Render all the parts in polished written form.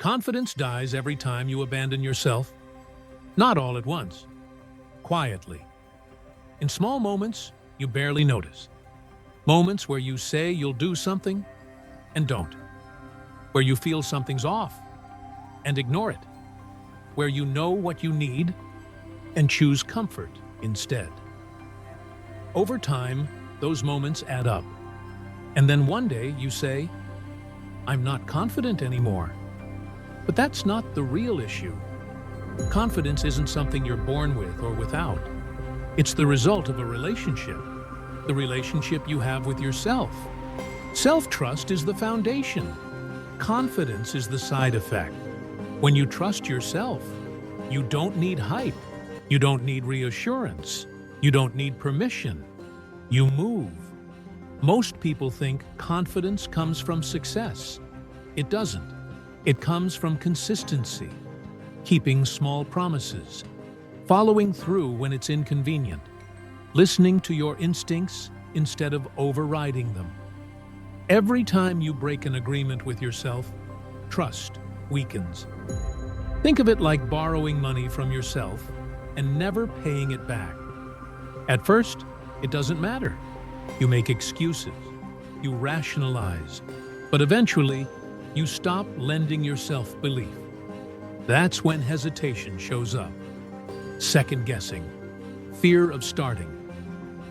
Confidence dies every time you abandon yourself. Not all at once. Quietly. In small moments you barely notice. Moments where you say you'll do something and don't. Where you feel something's off and ignore it. Where you know what you need and choose comfort instead. Over time, those moments add up. And then one day you say, "I'm not confident anymore." But that's not the real issue. Confidence isn't something you're born with or without. It's the result of a relationship, the relationship you have with yourself. Self-trust is the foundation. Confidence is the side effect. When you trust yourself, you don't need hype. You don't need reassurance. You don't need permission. You move. Most people think confidence comes from success. It doesn't. It comes from consistency, keeping small promises, following through when it's inconvenient, listening to your instincts instead of overriding them. Every time you break an agreement with yourself, trust weakens. Think of it like borrowing money from yourself and never paying it back. At first, it doesn't matter. You make excuses, you rationalize, but eventually, you stop lending yourself belief. That's when hesitation shows up. Second-guessing, fear of starting.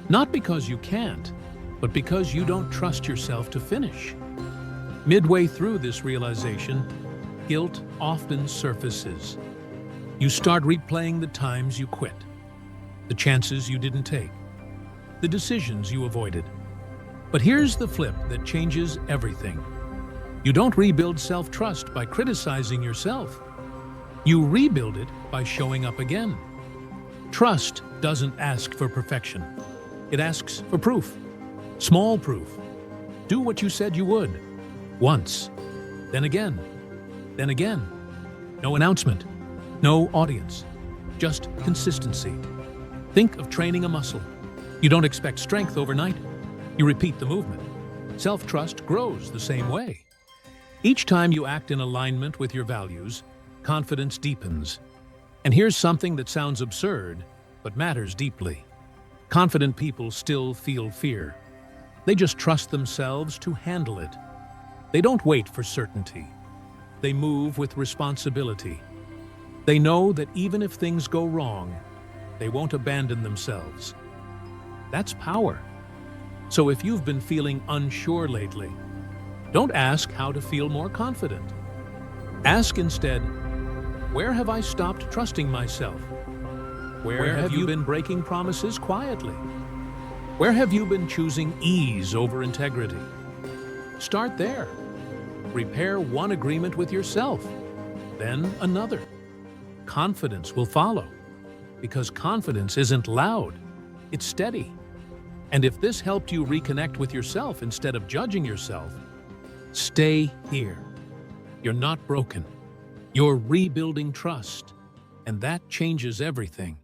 Not because you can't, but because you don't trust yourself to finish. Midway through this realization, guilt often surfaces. You start replaying the times you quit, the chances you didn't take, the decisions you avoided. But here's the flip that changes everything. You don't rebuild self-trust by criticizing yourself. You rebuild it by showing up again. Trust doesn't ask for perfection. It asks for proof. Small proof. Do what you said you would. Once. Then again. Then again. No announcement. No audience. Just consistency. Think of training a muscle. You don't expect strength overnight. You repeat the movement. Self-trust grows the same way. Each time you act in alignment with your values, confidence deepens. And here's something that sounds absurd, but matters deeply. Confident people still feel fear. They just trust themselves to handle it. They don't wait for certainty. They move with responsibility. They know that even if things go wrong, they won't abandon themselves. That's power. So if you've been feeling unsure lately, don't ask how to feel more confident. Ask instead, where have I stopped trusting myself? Where have you been breaking promises quietly? Where have you been choosing ease over integrity? Start there. Repair one agreement with yourself, then another. Confidence will follow, because confidence isn't loud, it's steady. And if this helped you reconnect with yourself instead of judging yourself, stay here. You're not broken. You're rebuilding trust, and that changes everything.